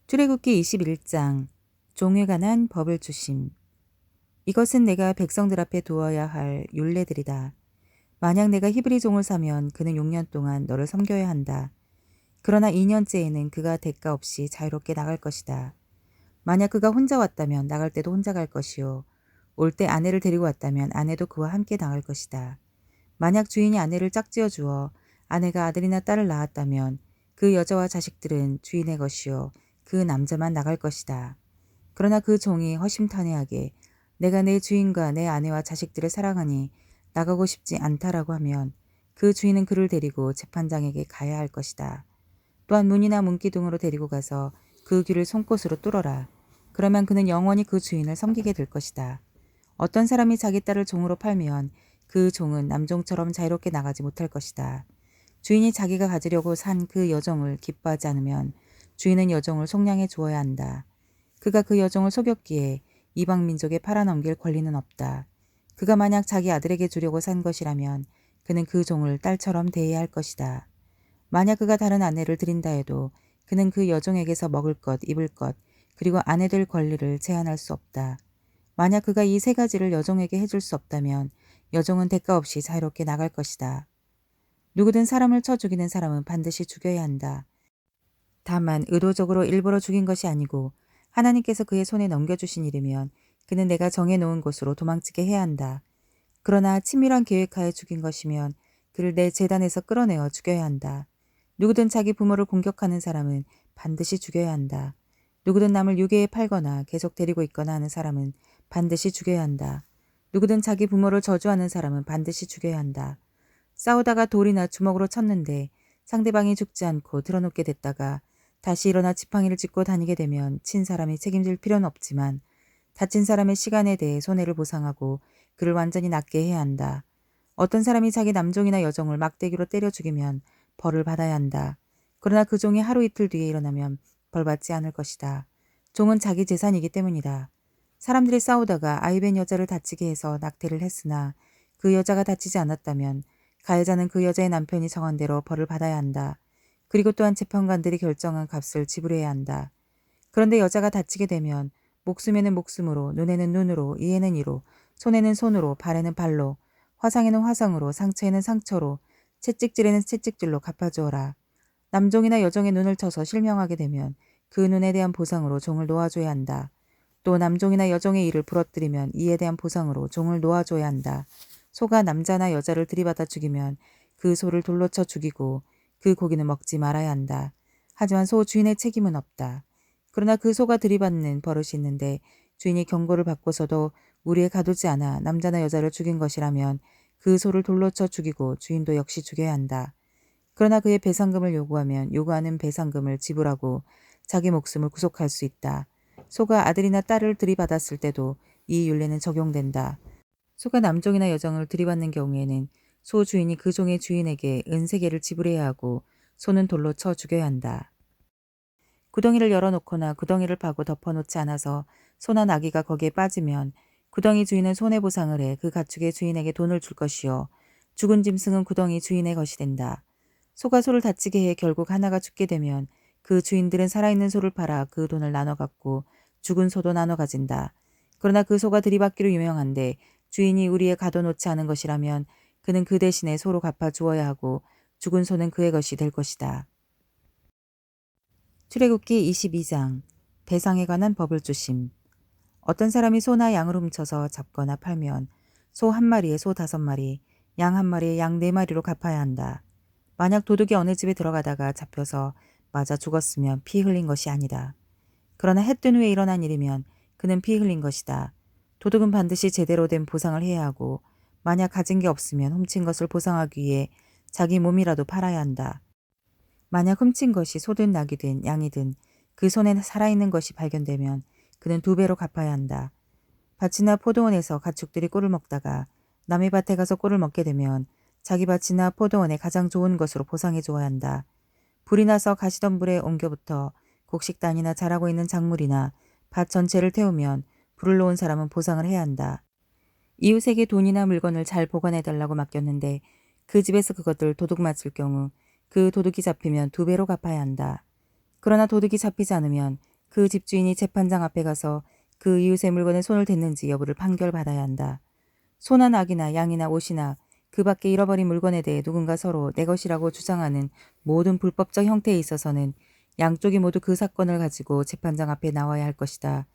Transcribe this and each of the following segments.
출애굽기 21장 종에 관한 법을 주심. 이것은 내가 백성들 앞에 두어야 할 율례들이다. 만약 내가 히브리 종을 사면 그는 6년 동안 너를 섬겨야 한다. 그러나 2년째에는 그가 대가 없이 자유롭게 나갈 것이다. 만약 그가 혼자 왔다면 나갈 때도 혼자 갈 것이요. 올 때 아내를 데리고 왔다면 아내도 그와 함께 나갈 것이다. 만약 주인이 아내를 짝지어 주어 아내가 아들이나 딸을 낳았다면 그 여자와 자식들은 주인의 것이요. 그 남자만 나갈 것이다. 그러나 그 종이 허심탄회하게 내가 내 주인과 내 아내와 자식들을 사랑하니 나가고 싶지 않다라고 하면 그 주인은 그를 데리고 재판장에게 가야 할 것이다. 또한 문이나 문기둥으로 데리고 가서 그 귀를 송곳으로 뚫어라. 그러면 그는 영원히 그 주인을 섬기게 될 것이다. 어떤 사람이 자기 딸을 종으로 팔면 그 종은 남종처럼 자유롭게 나가지 못할 것이다. 주인이 자기가 가지려고 산 그 여종을 기뻐하지 않으면 주인은 여종을 속량해 주어야 한다. 그가 그 여종을 속였기에 이방 민족에 팔아넘길 권리는 없다. 그가 만약 자기 아들에게 주려고 산 것이라면 그는 그 종을 딸처럼 대해야 할 것이다. 만약 그가 다른 아내를 들인다 해도 그는 그 여종에게서 먹을 것, 입을 것, 그리고 아내 될 권리를 제한할 수 없다. 만약 그가 이 세 가지를 여종에게 해줄 수 없다면 여종은 대가 없이 자유롭게 나갈 것이다. 누구든 사람을 쳐 죽이는 사람은 반드시 죽여야 한다. 다만 의도적으로 일부러 죽인 것이 아니고 하나님께서 그의 손에 넘겨주신 일이면 그는 내가 정해놓은 곳으로 도망치게 해야 한다. 그러나 치밀한 계획하에 죽인 것이면 그를 내 재단에서 끌어내어 죽여야 한다. 누구든 자기 부모를 공격하는 사람은 반드시 죽여야 한다. 누구든 남을 유괴에 팔거나 계속 데리고 있거나 하는 사람은 반드시 죽여야 한다. 누구든 자기 부모를 저주하는 사람은 반드시 죽여야 한다. 싸우다가 돌이나 주먹으로 쳤는데 상대방이 죽지 않고 드러눕게 됐다가 다시 일어나 지팡이를 짚고 다니게 되면 친 사람이 책임질 필요는 없지만 다친 사람의 시간에 대해 손해를 보상하고 그를 완전히 낫게 해야 한다. 어떤 사람이 자기 남종이나 여종을 막대기로 때려 죽이면 벌을 받아야 한다. 그러나 그 종이 하루 이틀 뒤에 일어나면 벌받지 않을 것이다. 종은 자기 재산이기 때문이다. 사람들이 싸우다가 아이벤 여자를 다치게 해서 낙태를 했으나 그 여자가 다치지 않았다면 가해자는 그 여자의 남편이 정한 대로 벌을 받아야 한다. 그리고 또한 재판관들이 결정한 값을 지불해야 한다. 그런데 여자가 다치게 되면 목숨에는 목숨으로, 눈에는 눈으로, 이에는 이로, 손에는 손으로, 발에는 발로, 화상에는 화상으로, 상처에는 상처로, 채찍질에는 채찍질로 갚아주어라. 남종이나 여종의 눈을 쳐서 실명하게 되면 그 눈에 대한 보상으로 종을 놓아줘야 한다. 또 남종이나 여종의 이를 부러뜨리면 이에 대한 보상으로 종을 놓아줘야 한다. 소가 남자나 여자를 들이받아 죽이면 그 소를 돌로 쳐 죽이고 그 고기는 먹지 말아야 한다. 하지만 소 주인의 책임은 없다. 그러나 그 소가 들이받는 버릇이 있는데 주인이 경고를 받고서도 우리에 가두지 않아 남자나 여자를 죽인 것이라면 그 소를 돌로 쳐 죽이고 주인도 역시 죽여야 한다. 그러나 그의 배상금을 요구하면 요구하는 배상금을 지불하고 자기 목숨을 구속할 수 있다. 소가 아들이나 딸을 들이받았을 때도 이 율례는 적용된다. 소가 남종이나 여종을 들이받는 경우에는 소 주인이 그 종의 주인에게 은세개를 지불해야 하고 소는 돌로 쳐 죽여야 한다. 구덩이를 열어놓거나 구덩이를 파고 덮어놓지 않아서 소나 나귀가 거기에 빠지면 구덩이 주인은 손해보상을 해 그 가축의 주인에게 돈을 줄 것이요. 죽은 짐승은 구덩이 주인의 것이 된다. 소가 소를 다치게 해 결국 하나가 죽게 되면 그 주인들은 살아있는 소를 팔아 그 돈을 나눠 갖고 죽은 소도 나눠 가진다. 그러나 그 소가 들이받기로 유명한데 주인이 우리에 가둬놓지 않은 것이라면 그는 그 대신에 소로 갚아 주어야 하고 죽은 소는 그의 것이 될 것이다. 출애굽기 22장 배상에 관한 법을 주심. 어떤 사람이 소나 양을 훔쳐서 잡거나 팔면 소 한 마리에 소 5마리, 양 한 마리에 양 4마리로 갚아야 한다. 만약 도둑이 어느 집에 들어가다가 잡혀서 맞아 죽었으면 피 흘린 것이 아니다. 그러나 해 뜬 후에 일어난 일이면 그는 피 흘린 것이다. 도둑은 반드시 제대로 된 보상을 해야 하고 만약 가진 게 없으면 훔친 것을 보상하기 위해 자기 몸이라도 팔아야 한다. 만약 훔친 것이 소든 낙이든 양이든 그 손에 살아있는 것이 발견되면 그는 2배로 갚아야 한다. 밭이나 포도원에서 가축들이 꿀을 먹다가 남의 밭에 가서 꿀을 먹게 되면 자기 밭이나 포도원에 가장 좋은 것으로 보상해 줘야 한다. 불이 나서 가시덤불에 옮겨부터 곡식단이나 자라고 있는 작물이나 밭 전체를 태우면 불을 놓은 사람은 보상을 해야 한다. 이웃에게 돈이나 물건을 잘 보관해달라고 맡겼는데 그 집에서 그것들 도둑 맞을 경우 그 도둑이 잡히면 2배로 갚아야 한다. 그러나 도둑이 잡히지 않으면 그 집주인이 재판장 앞에 가서 그 이웃의 물건에 손을 댔는지 여부를 판결받아야 한다. 소나 낙이나 양이나 옷이나 그 밖에 잃어버린 물건에 대해 누군가 서로 내 것이라고 주장하는 모든 불법적 형태에 있어서는 양쪽이 모두 그 사건을 가지고 재판장 앞에 나와야 할 것이다.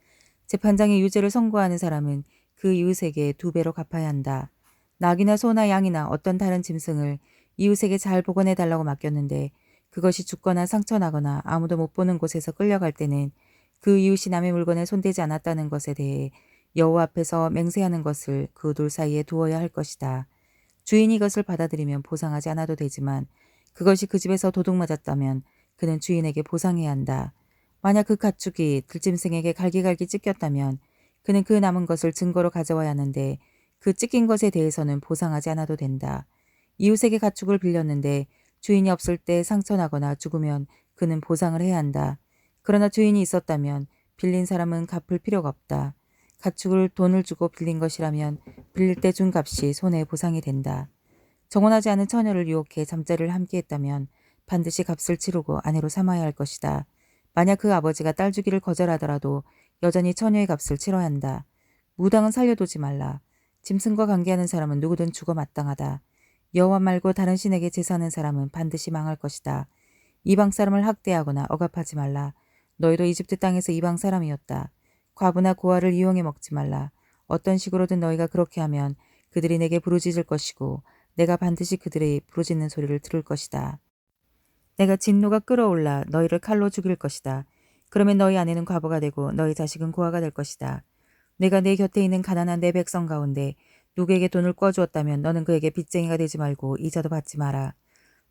재판장이 유죄를 선고하는 사람은 그 이웃에게 2배로 갚아야 한다. 낙이나 소나 양이나 어떤 다른 짐승을 이웃에게 잘 보관해 달라고 맡겼는데 그것이 죽거나 상처나거나 아무도 못 보는 곳에서 끌려갈 때는 그 이웃이 남의 물건에 손대지 않았다는 것에 대해 여호와 앞에서 맹세하는 것을 그 둘 사이에 두어야 할 것이다. 주인이 이것을 받아들이면 보상하지 않아도 되지만 그것이 그 집에서 도둑 맞았다면 그는 주인에게 보상해야 한다. 만약 그 가축이 들짐승에게 갈기갈기 찢겼다면 그는 그 남은 것을 증거로 가져와야 하는데 그 찢긴 것에 대해서는 보상하지 않아도 된다. 이웃에게 가축을 빌렸는데 주인이 없을 때 상처나거나 죽으면 그는 보상을 해야 한다. 그러나 주인이 있었다면 빌린 사람은 갚을 필요가 없다. 가축을 돈을 주고 빌린 것이라면 빌릴 때 준 값이 손해 보상이 된다. 정혼하지 않은 처녀를 유혹해 잠자리를 함께 했다면 반드시 값을 치르고 아내로 삼아야 할 것이다. 만약 그 아버지가 딸 주기를 거절하더라도 여전히 처녀의 값을 치러야 한다. 무당은 살려두지 말라. 짐승과 관계하는 사람은 누구든 죽어 마땅하다. 여호와 말고 다른 신에게 제사하는 사람은 반드시 망할 것이다. 이방 사람을 학대하거나 억압하지 말라. 너희도 이집트 땅에서 이방 사람이었다. 과부나 고아를 이용해 먹지 말라. 어떤 식으로든 너희가 그렇게 하면 그들이 내게 부르짖을 것이고 내가 반드시 그들의 부르짖는 소리를 들을 것이다. 내가 진노가 끓어올라 너희를 칼로 죽일 것이다. 그러면 너희 아내는 과부가 되고 너희 자식은 고아가 될 것이다. 내가 내 곁에 있는 가난한 내 백성 가운데 누구에게 돈을 꿔주었다면 너는 그에게 빚쟁이가 되지 말고 이자도 받지 마라.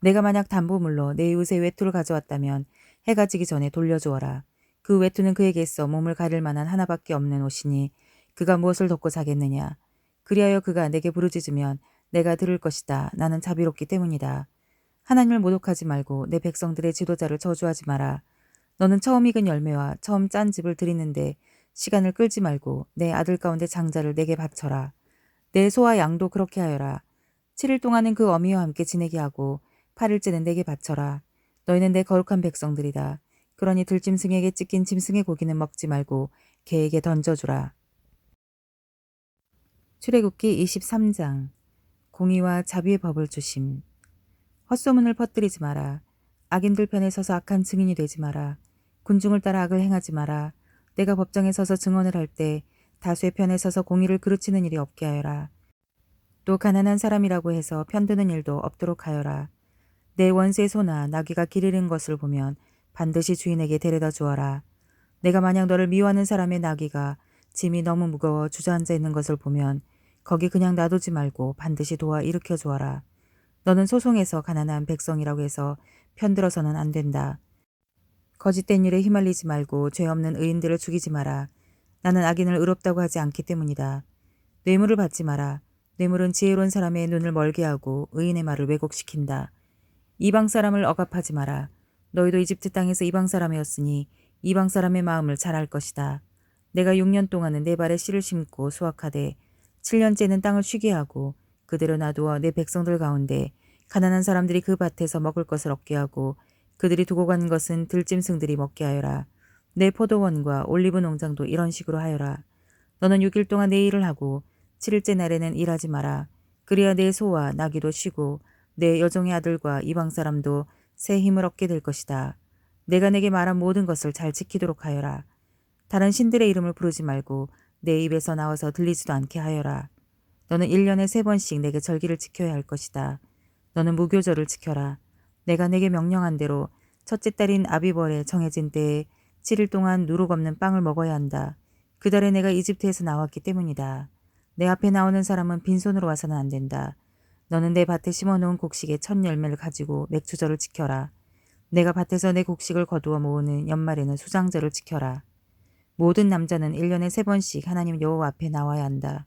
내가 만약 담보물로 내 이웃의 외투를 가져왔다면 해가 지기 전에 돌려주어라. 그 외투는 그에게 있어 몸을 가릴 만한 하나밖에 없는 옷이니 그가 무엇을 덮고 자겠느냐. 그리하여 그가 내게 부르짖으면 내가 들을 것이다. 나는 자비롭기 때문이다. 하나님을 모독하지 말고 내 백성들의 지도자를 저주하지 마라. 너는 처음 익은 열매와 처음 짠 즙을 드리는데 시간을 끌지 말고 내 아들 가운데 장자를 내게 바쳐라. 내 소와 양도 그렇게 하여라. 7일 동안은 그 어미와 함께 지내게 하고 8일째는 내게 바쳐라. 너희는 내 거룩한 백성들이다. 그러니 들짐승에게 찢긴 짐승의 고기는 먹지 말고 개에게 던져주라. 출애굽기 23장. 공의와 자비의 법을 주심. 헛소문을 퍼뜨리지 마라. 악인들 편에 서서 악한 증인이 되지 마라. 군중을 따라 악을 행하지 마라. 내가 법정에 서서 증언을 할 때 다수의 편에 서서 공의를 그르치는 일이 없게 하여라. 또 가난한 사람이라고 해서 편드는 일도 없도록 하여라. 내 원수의 소나 나귀가 길 잃은 것을 보면 반드시 주인에게 데려다 주어라. 내가 만약 너를 미워하는 사람의 나귀가 짐이 너무 무거워 주저앉아 있는 것을 보면 거기 그냥 놔두지 말고 반드시 도와 일으켜 주어라. 너는 소송에서 가난한 백성이라고 해서 편들어서는 안 된다. 거짓된 일에 휘말리지 말고 죄 없는 의인들을 죽이지 마라. 나는 악인을 의롭다고 하지 않기 때문이다. 뇌물을 받지 마라. 뇌물은 지혜로운 사람의 눈을 멀게 하고 의인의 말을 왜곡시킨다. 이방 사람을 억압하지 마라. 너희도 이집트 땅에서 이방 사람이었으니 이방 사람의 마음을 잘 알 것이다. 내가 6년 동안은 내 발에 씨를 심고 수확하되 7년째는 땅을 쉬게 하고 그대로 놔두어 내 백성들 가운데 가난한 사람들이 그 밭에서 먹을 것을 얻게 하고 그들이 두고 간 것은 들짐승들이 먹게 하여라. 내 포도원과 올리브 농장도 이런 식으로 하여라. 너는 6일 동안 내 일을 하고 7일째 날에는 일하지 마라. 그래야 내 소와 나귀도 쉬고 내 여종의 아들과 이방 사람도 새 힘을 얻게 될 것이다. 내가 내게 말한 모든 것을 잘 지키도록 하여라. 다른 신들의 이름을 부르지 말고 내 입에서 나와서 들리지도 않게 하여라. 너는 1년에 3번씩 내게 절기를 지켜야 할 것이다. 너는 무교절을 지켜라. 내가 내게 명령한 대로 첫째 달인 아비벌에 정해진 때에 7일 동안 누룩 없는 빵을 먹어야 한다. 그 달에 내가 이집트에서 나왔기 때문이다. 내 앞에 나오는 사람은 빈손으로 와서는 안 된다. 너는 내 밭에 심어놓은 곡식의 첫 열매를 가지고 맥주절을 지켜라. 내가 밭에서 내 곡식을 거두어 모으는 연말에는 수장절을 지켜라. 모든 남자는 1년에 3번씩 하나님 여호와 앞에 나와야 한다.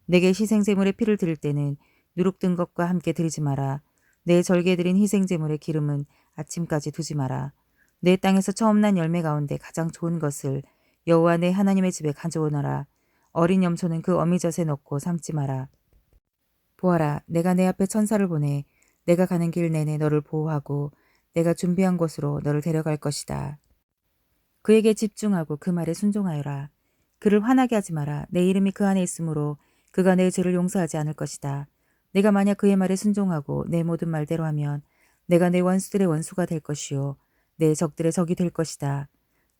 내게 희생제물의 피를 드릴 때는 누룩든 것과 함께 드리지 마라. 내 절기에 드린 희생제물의 기름은 아침까지 두지 마라. 내 땅에서 처음 난 열매 가운데 가장 좋은 것을 여호와 내 하나님의 집에 가져오너라. 어린 염소는 그 어미젖에 넣고 삶지 마라. 보아라, 내가 내 앞에 천사를 보내 내가 가는 길 내내 너를 보호하고 내가 준비한 곳으로 너를 데려갈 것이다. 그에게 집중하고 그 말에 순종하여라. 그를 화나게 하지 마라. 내 이름이 그 안에 있으므로 그가 내 죄를 용서하지 않을 것이다. 내가 만약 그의 말에 순종하고 내 모든 말대로 하면 내가 내 원수들의 원수가 될 것이요 내 적들의 적이 될 것이다.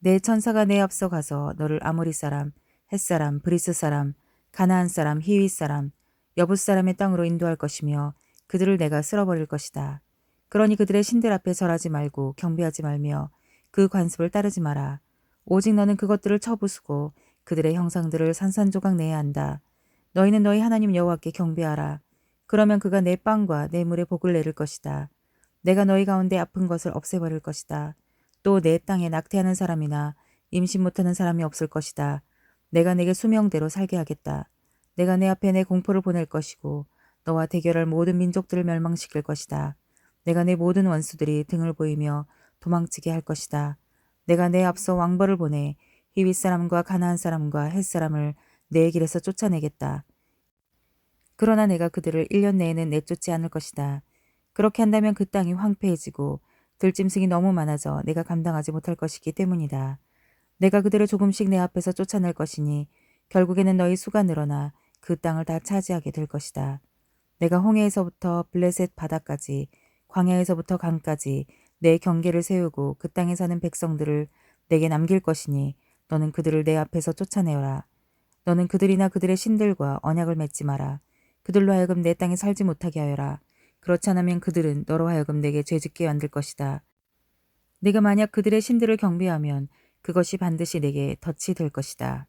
내 천사가 내 앞서 가서 너를 아모리 사람, 헷 사람, 브리스 사람, 가나안 사람, 히윗 사람, 여붓 사람의 땅으로 인도할 것이며 그들을 내가 쓸어버릴 것이다. 그러니 그들의 신들 앞에 절하지 말고 경배하지 말며 그 관습을 따르지 마라. 오직 너는 그것들을 쳐부수고 그들의 형상들을 산산조각 내야 한다. 너희는 너희 하나님 여호와께 경배하라. 그러면 그가 내 빵과 내 물에 복을 내릴 것이다. 내가 너희 가운데 아픈 것을 없애버릴 것이다. 또 내 땅에 낙태하는 사람이나 임신 못하는 사람이 없을 것이다. 내가 내게 수명대로 살게 하겠다. 내가 내 앞에 내 공포를 보낼 것이고 너와 대결할 모든 민족들을 멸망시킬 것이다. 내가 내 모든 원수들이 등을 보이며 도망치게 할 것이다. 내가 내 앞서 왕벌을 보내 히윗 사람과 가나안 사람과 헷 사람을 내 길에서 쫓아내겠다. 그러나 내가 그들을 1년 내에는 내쫓지 않을 것이다. 그렇게 한다면 그 땅이 황폐해지고 들짐승이 너무 많아져 내가 감당하지 못할 것이기 때문이다. 내가 그들을 조금씩 내 앞에서 쫓아낼 것이니 결국에는 너희 수가 늘어나 그 땅을 다 차지하게 될 것이다. 내가 홍해에서부터 블레셋 바다까지 광야에서부터 강까지 내 경계를 세우고 그 땅에 사는 백성들을 내게 남길 것이니 너는 그들을 내 앞에서 쫓아내어라. 너는 그들이나 그들의 신들과 언약을 맺지 마라. 그들로 하여금 내 땅에 살지 못하게 하여라. 그렇지 않으면 그들은 너로 하여금 내게 죄짓게 만들 것이다. 네가 만약 그들의 신들을 경배하면 그것이 반드시 내게 덫이 될 것이다.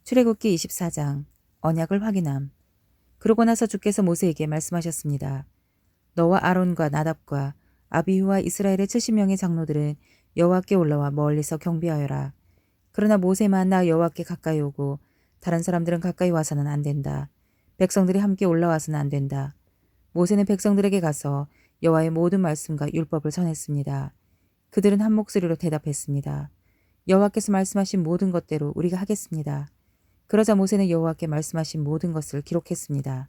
출애굽기 24장 언약을 확인함. 그러고 나서 주께서 모세에게 말씀하셨습니다. 너와 아론과 나답과 아비후와 이스라엘의 70명의 장로들은 여호와께 올라와 멀리서 경배하여라. 그러나 모세만 나 여호와께 가까이 오고 다른 사람들은 가까이 와서는 안 된다. 백성들이 함께 올라와서는 안 된다. 모세는 백성들에게 가서 여호와의 모든 말씀과 율법을 전했습니다. 그들은 한 목소리로 대답했습니다. 여호와께서 말씀하신 모든 것대로 우리가 하겠습니다. 그러자 모세는 여호와께 말씀하신 모든 것을 기록했습니다.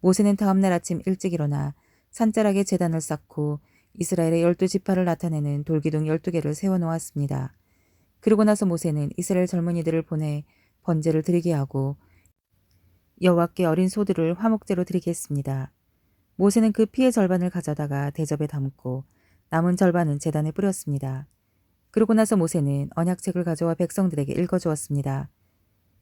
모세는 다음날 아침 일찍 일어나 산자락에 제단을 쌓고 이스라엘의 12지파를 나타내는 돌기둥 12개를 세워놓았습니다. 그리고 나서 모세는 이스라엘 젊은이들을 보내 번제를 드리게 하고 여호와께 어린 소들을 화목제로 드리게 했습니다. 모세는 그 피의 절반을 가져다가 대접에 담고 남은 절반은 제단에 뿌렸습니다. 그러고 나서 모세는 언약책을 가져와 백성들에게 읽어주었습니다.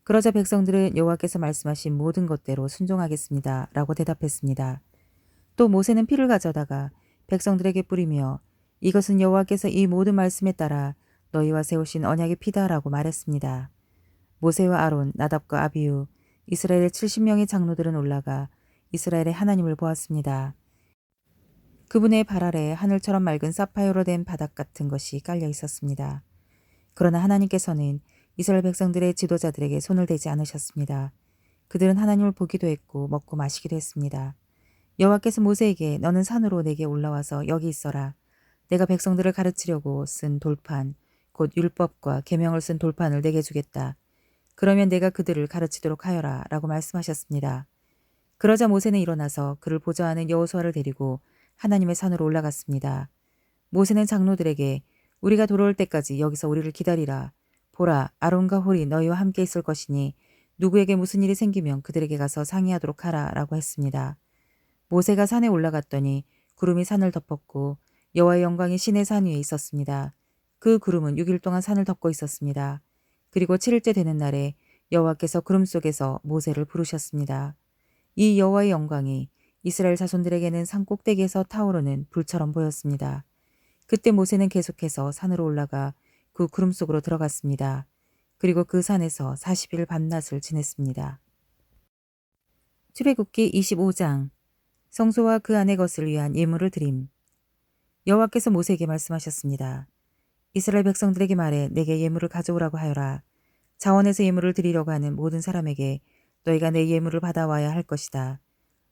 그러자 백성들은 여호와께서 말씀하신 모든 것대로 순종하겠습니다. 라고 대답했습니다. 또 모세는 피를 가져다가 백성들에게 뿌리며 이것은 여호와께서 이 모든 말씀에 따라 너희와 세우신 언약의 피다라고 말했습니다. 모세와 아론, 나답과 아비후, 이스라엘의 70명의 장로들은 올라가 이스라엘의 하나님을 보았습니다. 그분의 발 아래에 하늘처럼 맑은 사파이어로 된 바닥 같은 것이 깔려 있었습니다. 그러나 하나님께서는 이스라엘 백성들의 지도자들에게 손을 대지 않으셨습니다. 그들은 하나님을 보기도 했고 먹고 마시기도 했습니다. 여호와께서 모세에게 너는 산으로 내게 올라와서 여기 있어라. 내가 백성들을 가르치려고 쓴 돌판, 곧 율법과 계명을 쓴 돌판을 내게 주겠다. 그러면 내가 그들을 가르치도록 하여라 라고 말씀하셨습니다. 그러자 모세는 일어나서 그를 보좌하는 여호수아를 데리고 하나님의 산으로 올라갔습니다. 모세는 장로들에게 우리가 돌아올 때까지 여기서 우리를 기다리라. 보라, 아론과 홀이 너희와 함께 있을 것이니 누구에게 무슨 일이 생기면 그들에게 가서 상의하도록 하라 라고 했습니다. 모세가 산에 올라갔더니 구름이 산을 덮었고 여호와의 영광이 시내 산 위에 있었습니다. 그 구름은 6일 동안 산을 덮고 있었습니다. 그리고 7일째 되는 날에 여호와께서 구름 속에서 모세를 부르셨습니다. 이 여호와의 영광이 이스라엘 자손들에게는 산 꼭대기에서 타오르는 불처럼 보였습니다. 그때 모세는 계속해서 산으로 올라가 그 구름 속으로 들어갔습니다. 그리고 그 산에서 40일 밤낮을 지냈습니다. 출애굽기 25장 성소와 그 안의 것을 위한 예물을 드림. 여호와께서 모세에게 말씀하셨습니다. 이스라엘 백성들에게 말해 내게 예물을 가져오라고 하여라. 자원에서 예물을 드리려고 하는 모든 사람에게 너희가 내 예물을 받아와야 할 것이다.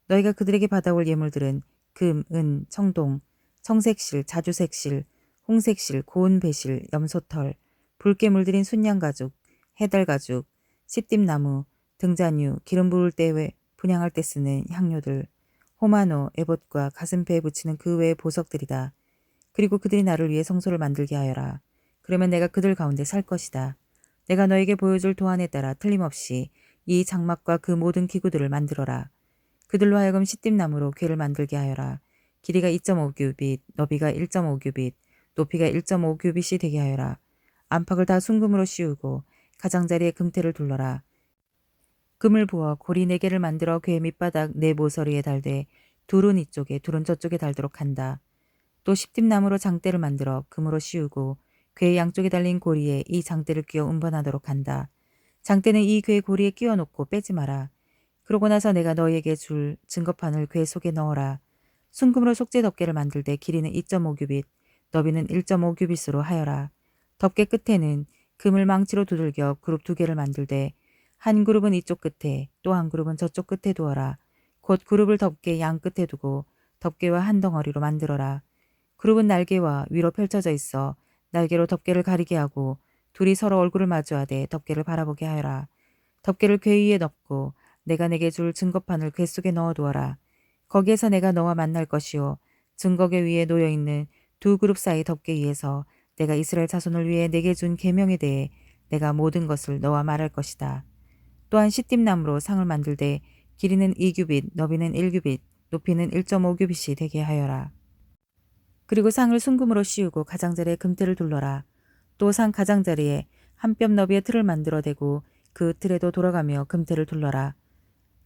너희가 그들에게 받아올 예물들은 금, 은, 청동, 청색실, 자주색실, 홍색실, 고운 배실, 염소털, 붉게 물들인 순양가죽, 해달가죽, 십딥나무, 등잔유, 기름 부을 때 분향할 때 쓰는 향료들, 호마노, 에봇과 가슴pe에 붙이는 그 외의 보석들이다. 그리고 그들이 나를 위해 성소를 만들게 하여라. 그러면 내가 그들 가운데 살 것이다. 내가 너에게 보여줄 도안에 따라 틀림없이 이 장막과 그 모든 기구들을 만들어라. 그들로 하여금 시띠나무로 궤를 만들게 하여라. 길이가 2.5규빗, 너비가 1.5규빗, 높이가 1.5규빗이 되게 하여라. 안팎을 다 순금으로 씌우고 가장자리에 금태를 둘러라. 금을 부어 고리 4개를 만들어 궤 밑바닥 네 모서리에 달되 둘은 이쪽에 둘은 저쪽에 달도록 한다. 또 십팀나무로 장대를 만들어 금으로 씌우고 궤 양쪽에 달린 고리에 이 장대를 끼워 운반하도록 한다. 장대는 이 궤 고리에 끼워 놓고 빼지 마라. 그러고 나서 내가 너희에게 줄 증거판을 궤 속에 넣어라. 순금으로 속죄 덮개를 만들 때 길이는 2.5규빗, 너비는 1.5규빗으로 하여라. 덮개 끝에는 금을 망치로 두들겨 그룹 2개를 만들 때 한 그룹은 이쪽 끝에 또 한 그룹은 저쪽 끝에 두어라. 곧 그룹을 덮개 양 끝에 두고 덮개와 한 덩어리로 만들어라. 그룹은 날개와 위로 펼쳐져 있어 날개로 덮개를 가리게 하고 둘이 서로 얼굴을 마주하되 덮개를 바라보게 하여라. 덮개를 궤 위에 덮고 내가 내게 줄 증거판을 궤 속에 넣어두어라. 거기에서 내가 너와 만날 것이요 증거궤 위에 놓여있는 두 그룹 사이 덮개 위에서 내가 이스라엘 자손을 위해 내게 준 계명에 대해 내가 모든 것을 너와 말할 것이다. 또한 시띠나무로 상을 만들되 길이는 2규빗, 너비는 1규빗, 높이는 1.5규빗이 되게 하여라. 그리고 상을 순금으로 씌우고 가장자리에 금태를 둘러라. 또 상 가장자리에 한 뼘 너비의 틀을 만들어 대고 그 틀에도 돌아가며 금태를 둘러라.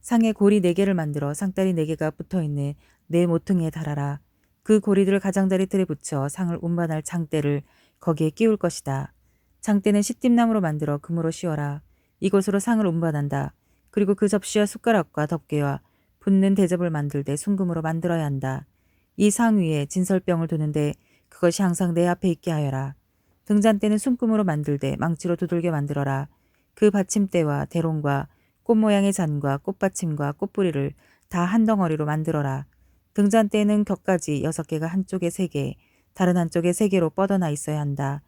상에 고리 4개를 만들어 상다리 4개가 붙어있는 네 모퉁이에 달아라. 그 고리들을 가장자리 틀에 붙여 상을 운반할 장대를 거기에 끼울 것이다. 장대는 시띠나무로 만들어 금으로 씌워라. 이곳으로 상을 운반한다. 그리고 그 접시와 숟가락과 덮개와 붓는 대접을 만들 때 순금으로 만들어야 한다. 이 상 위에 진설병을 두는데 그것이 항상 내 앞에 있게 하여라. 등잔대는 순금으로 만들 때 망치로 두들겨 만들어라. 그 받침대와 대롱과 꽃 모양의 잔과 꽃받침과 꽃뿌리를 다 한 덩어리로 만들어라. 등잔대에는 격가지 6개가 한쪽에 3개, 다른 한쪽에 3개로 뻗어나 있어야 한다.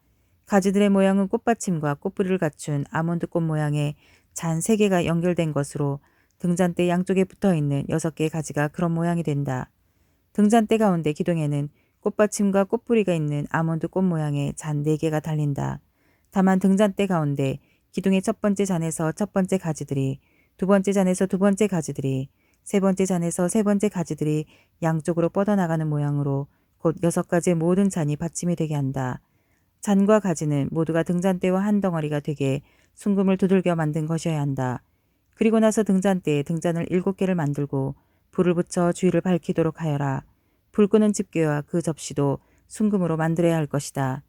가지들의 모양은 꽃받침과 꽃뿌리를 갖춘 아몬드 꽃 모양의 잔 3개가 연결된 것으로 등잔대 양쪽에 붙어있는 6개의 가지가 그런 모양이 된다. 등잔대 가운데 기둥에는 꽃받침과 꽃뿌리가 있는 아몬드 꽃 모양의 잔 4개가 달린다. 다만 등잔대 가운데 기둥의 첫 번째 잔에서 첫 번째 가지들이, 두 번째 잔에서 두 번째 가지들이, 세 번째 잔에서 세 번째 가지들이 양쪽으로 뻗어나가는 모양으로 곧 6가지의 모든 잔이 받침이 되게 한다. 잔과 가지는 모두가 등잔대와 한 덩어리가 되게 순금을 두들겨 만든 것이어야 한다. 그리고 나서 등잔대에 등잔을 7개를 만들고 불을 붙여 주위를 밝히도록 하여라. 불 끄는 집게와 그 접시도 순금으로 만들어야 할 것이다.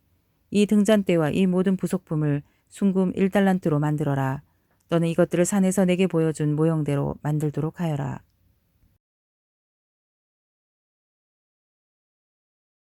이 등잔대와 이 모든 부속품을 순금 1달란트로 만들어라. 너는 이것들을 산에서 내게 보여준 모형대로 만들도록 하여라.